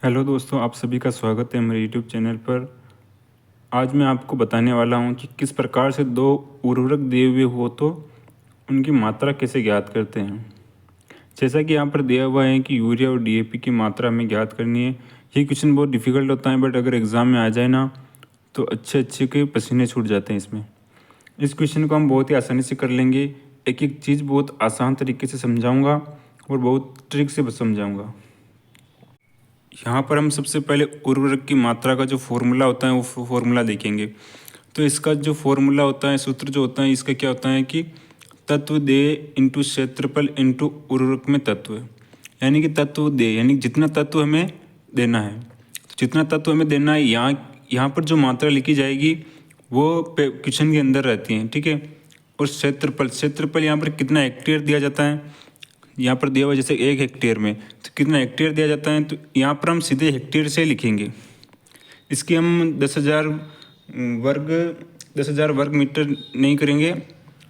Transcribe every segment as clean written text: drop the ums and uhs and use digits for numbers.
Hello दोस्तों, आप सभी का स्वागत है मेरे यूट्यूब चैनल पर। आज मैं आपको बताने वाला हूं कि किस प्रकार से दो उर्वरक दिए हुए हो तो उनकी मात्रा कैसे ज्ञात करते हैं। जैसा कि यहाँ पर दिया हुआ है कि यूरिया और डीएपी की मात्रा हमें ज्ञात करनी है। ये क्वेश्चन बहुत डिफ़िकल्ट होता है, बट अगर एग्ज़ाम में आ जाए ना तो अच्छे अच्छे के पसीने छूट जाते हैं इसमें। इस क्वेश्चन को हम बहुत ही आसानी से कर लेंगे। एक एक चीज़ बहुत आसान तरीके से समझाऊँगा और बहुत ट्रिक से समझाऊँगा। यहाँ पर हम सबसे पहले उर्वरक की मात्रा का जो फॉर्मूला होता है वो फॉर्मूला देखेंगे। तो इसका जो फॉर्मूला होता है, सूत्र जो होता है इसका क्या होता है कि तत्व देय इंटू क्षेत्रफल इंटू उर्वरक में तत्व, यानी कि तत्व देय यानी जितना तत्व हमें देना है, तो जितना तत्व हमें देना है यहाँ पर जो मात्रा लिखी जाएगी वो क्वेश्चन के अंदर रहती है, ठीक है। और क्षेत्रफल यहाँ पर कितना हेक्टेयर दिया जाता है, यहाँ पर दिया हुआ जैसे 1 हेक्टेयर में तो कितना हेक्टेयर दिया जाता है, तो यहाँ पर हम सीधे हेक्टेयर से लिखेंगे। इसकी हम 10,000 वर्ग मीटर नहीं करेंगे,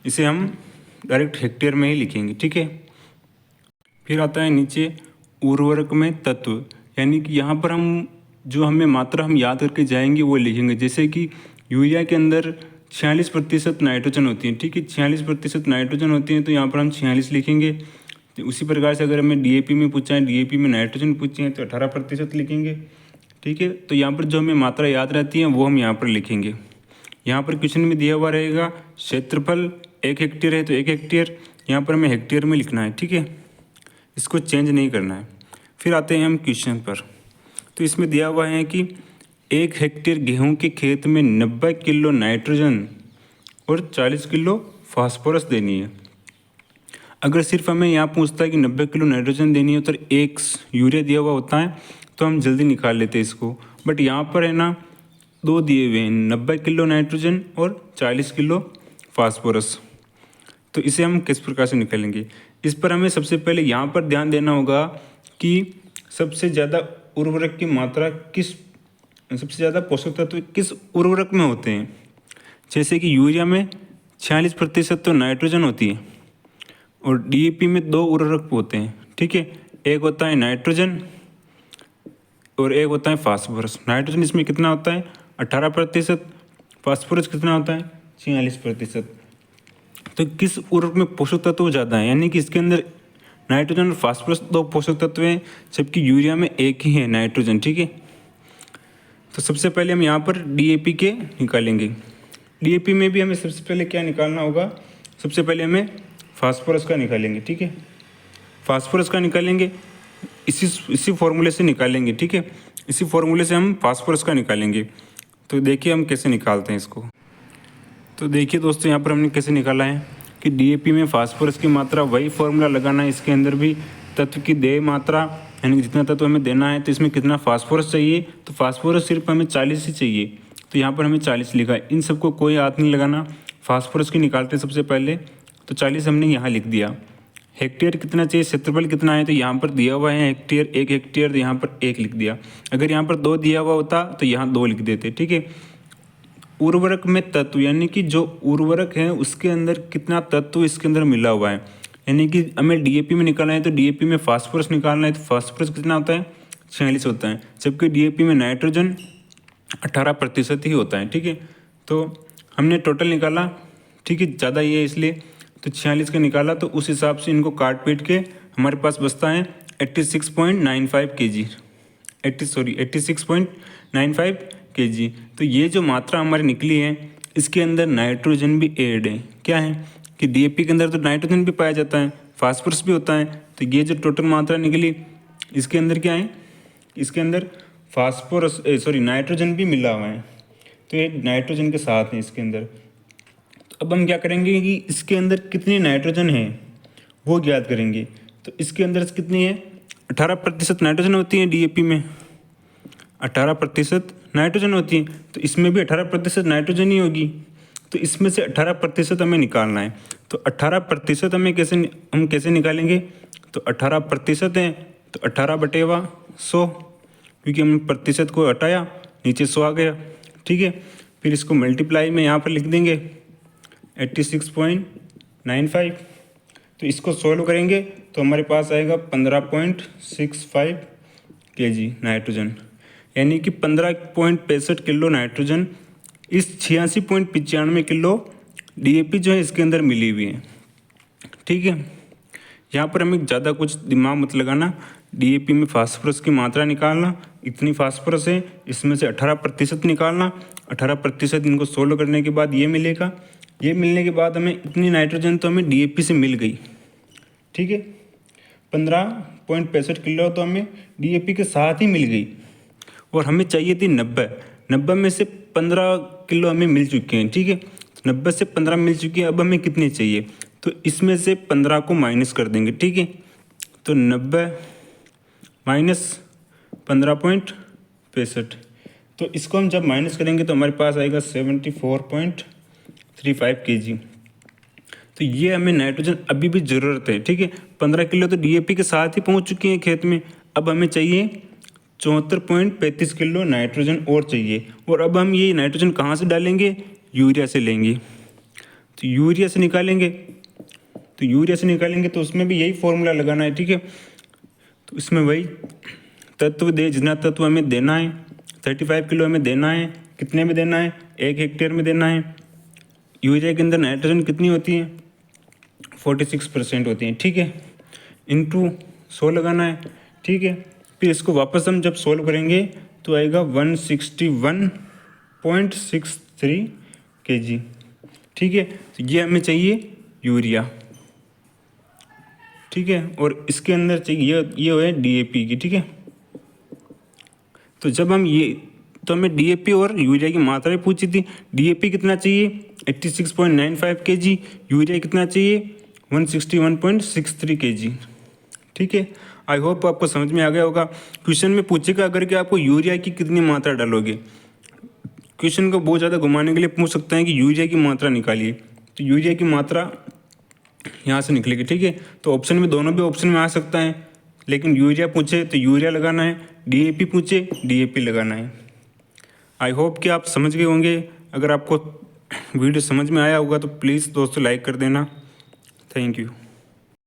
इसे हम डायरेक्ट हेक्टेयर में ही लिखेंगे, ठीक है। फिर आता है नीचे उर्वरक में तत्व, यानी कि यहाँ पर हम जो हमें मात्रा हम याद करके जाएंगे वो लिखेंगे। जैसे कि यूरिया के अंदर 46% नाइट्रोजन होती है, ठीक है। 46% नाइट्रोजन होती है तो यहाँ पर हम 46 लिखेंगे। तो उसी प्रकार से अगर हमें डीएपी में पूछा है, डीएपी में नाइट्रोजन पूछे हैं तो 18% लिखेंगे, ठीक है। तो यहाँ पर जो हमें मात्रा याद रहती है वो हम यहाँ पर लिखेंगे। यहाँ पर क्वेश्चन में दिया हुआ रहेगा क्षेत्रफल 1 हेक्टेयर है तो 1 हेक्टेयर यहाँ पर हमें हेक्टेयर में लिखना है, ठीक है। इसको चेंज नहीं करना है। फिर आते हैं हम क्वेश्चन पर। तो इसमें दिया हुआ है कि 1 हेक्टेयर गेहूं के खेत में 90 किलो नाइट्रोजन और 40 किलो फास्फोरस देनी है। अगर सिर्फ हमें यहाँ पूछता है कि 90 किलो नाइट्रोजन देनी है तो 1 यूरिया दिया हुआ होता है तो हम जल्दी निकाल लेते हैं इसको। बट यहाँ पर है ना, दो दिए हुए हैं, 90 किलो नाइट्रोजन और 40 किलो फास्फोरस। तो इसे हम किस प्रकार से निकालेंगे, इस पर हमें सबसे पहले यहाँ पर ध्यान देना होगा कि सबसे ज़्यादा उर्वरक की मात्रा सबसे ज़्यादा पोषक तत्व किस उर्वरक में होते हैं। जैसे कि यूरिया में 46% तो नाइट्रोजन होती है और डीएपी में 2 उर्वरक होते हैं, ठीक है। एक होता है नाइट्रोजन और एक होता है फास्फोरस। नाइट्रोजन इसमें कितना होता है 18%, फास्फोरस कितना होता है 46%। तो किस उर्वरक में पोषक तत्व ज़्यादा है, यानी कि इसके अंदर नाइट्रोजन और फास्फोरस 2 पोषक तत्व हैं, जबकि यूरिया में एक ही है नाइट्रोजन, ठीक है। तो सबसे पहले हम यहाँ पर डीएपी के निकालेंगे। डीएपी में भी हमें सबसे पहले क्या निकालना होगा, सबसे पहले हमें फास्फोरस का निकालेंगे, ठीक है। फास्फोरस का निकालेंगे, इसी फॉर्मूले से निकालेंगे, ठीक है। इसी फॉर्मूले से हम फास्फोरस का निकालेंगे। तो देखिए हम कैसे निकालते हैं इसको। तो देखिए दोस्तों, यहाँ पर हमने कैसे निकाला है कि डीएपी में फास्फोरस की मात्रा, वही फॉर्मूला लगाना है इसके अंदर भी। तत्व की देय मात्रा यानी कि जितना तत्व हमें देना है तो इसमें कितना फास्फोरस चाहिए, तो फास्फोरस सिर्फ हमें 40 ही चाहिए, तो यहाँ पर हमें 40 लिखा है। इन सबको कोई हाथ नहीं लगाना। फास्फोरस की निकालते हैं सबसे पहले, तो 40 हमने यहाँ लिख दिया। हेक्टेयर कितना चाहिए, क्षेत्रफल कितना है, तो यहाँ पर दिया हुआ है हेक्टेयर, 1 हेक्टेयर, तो यहाँ पर 1 लिख दिया। अगर यहाँ पर 2 दिया हुआ होता तो यहाँ 2 लिख देते, ठीक है। उर्वरक में तत्व, यानी कि जो उर्वरक है उसके अंदर कितना तत्व इसके अंदर मिला हुआ है, यानी कि हमें डीएपी में निकालना है तो डीएपी में फास्फोरस निकालना है, तो फास्फोरस कितना होता है 46 होता है, जबकि डीएपी में नाइट्रोजन 18% ही होता है, ठीक है। तो हमने टोटल निकाला, ठीक है, ज़्यादा ये है इसलिए, तो 46 का निकाला, तो उस हिसाब से इनको काट पीट के हमारे पास बचता है 86.95 kg, 86.95 kg। तो ये जो मात्रा हमारी निकली है इसके अंदर नाइट्रोजन भी ऐड है। क्या है कि डीएपी के अंदर तो नाइट्रोजन भी पाया जाता है, फास्फोरस भी होता है, तो ये जो टोटल मात्रा निकली इसके अंदर क्या है, इसके अंदर नाइट्रोजन भी मिला हुआ है, तो ये नाइट्रोजन के साथ है इसके अंदर। तो अब हम क्या करेंगे कि इसके अंदर कितनी नाइट्रोजन है वो ज्ञात करेंगे। तो इसके अंदर कितनी है, 18% नाइट्रोजन होती है डीएपी में, 18% नाइट्रोजन होती है, तो इसमें भी 18% नाइट्रोजन ही होगी। तो इसमें से 18% हमें निकालना है। तो 18% हम कैसे निकालेंगे, तो 18% है तो 18/100, क्योंकि हमने प्रतिशत को हटाया नीचे 100 आ गया, ठीक है। फिर इसको मल्टीप्लाई में यहाँ पर लिख देंगे 86.95, तो इसको सॉल्व करेंगे तो हमारे पास आएगा 15.65 केजी नाइट्रोजन, यानी कि 15.65 किलो नाइट्रोजन इस 86.95 किलो डीएपी जो है इसके अंदर मिली हुई है। ठीक है, यहाँ पर हमें ज़्यादा कुछ दिमाग मत लगाना। डीएपी में फास्फोरस की मात्रा निकालना, इतनी फास्फोरस है, इसमें से 18% निकालना, 18% इनको सोल्व करने के बाद ये मिलेगा। ये मिलने के बाद हमें इतनी नाइट्रोजन तो हमें डीएपी से मिल गई। ठीक है, 15.65 किलो तो हमें डीएपी के साथ ही मिल गई, और हमें चाहिए थी 90 में से 15 किलो हमें मिल चुके हैं। ठीक है, 90 से 15 मिल चुकी है। अब हमें कितनी चाहिए, तो इसमें से 15 को माइनस कर देंगे। ठीक है, तो 90 माइनस 15.65, तो इसको हम जब माइनस करेंगे तो हमारे पास आएगा 74.35 केजी। तो ये हमें नाइट्रोजन अभी भी ज़रूरत है। ठीक है, 15 किलो तो डीएपी के साथ ही पहुंच चुकी हैं खेत में। अब हमें चाहिए 74.35 किलो नाइट्रोजन और चाहिए। और अब हम ये नाइट्रोजन कहाँ से डालेंगे, यूरिया से लेंगे। तो यूरिया से निकालेंगे तो उसमें भी यही फॉर्मूला लगाना है। ठीक है, तो इसमें वही तत्व दे, जितना तत्व हमें देना है 35 किलो हमें देना है। कितने में देना है, 1 हेक्टेयर में देना है। यूरिया के अंदर नाइट्रोजन कितनी होती है, 46% होती है। ठीक है, इंटू 100 लगाना है। ठीक है, फिर इसको वापस हम जब सोल्व करेंगे तो आएगा 161.63 केजी। ठीक है, तो ये हमें चाहिए यूरिया। ठीक है, और इसके अंदर चाहिए ये है डीएपी की। ठीक है, तो जब हम तो हमें डीएपी और यूरिया की मात्रा पूछी थी। डीएपी कितना चाहिए, 86.95 केजी। यूरिया कितना चाहिए, 161.63 केजी। ठीक है, आई होप आपको समझ में आ गया होगा। क्वेश्चन में पूछेगा अगर कि आपको यूरिया की कितनी मात्रा डालोगे, क्वेश्चन को बहुत ज़्यादा घुमाने के लिए पूछ सकते हैं कि यूरिया की मात्रा निकालिए। तो यूरिया की मात्रा यहाँ से निकलेगी। ठीक है, तो ऑप्शन में दोनों भी ऑप्शन में आ सकता है, लेकिन यूरिया पूछे तो यूरिया लगाना है, डीएपी पूछे डीएपी लगाना है। आई होप कि आप समझ गए होंगे। अगर आपको वीडियो समझ में आया होगा तो प्लीज़ दोस्तों लाइक कर देना। Thank you.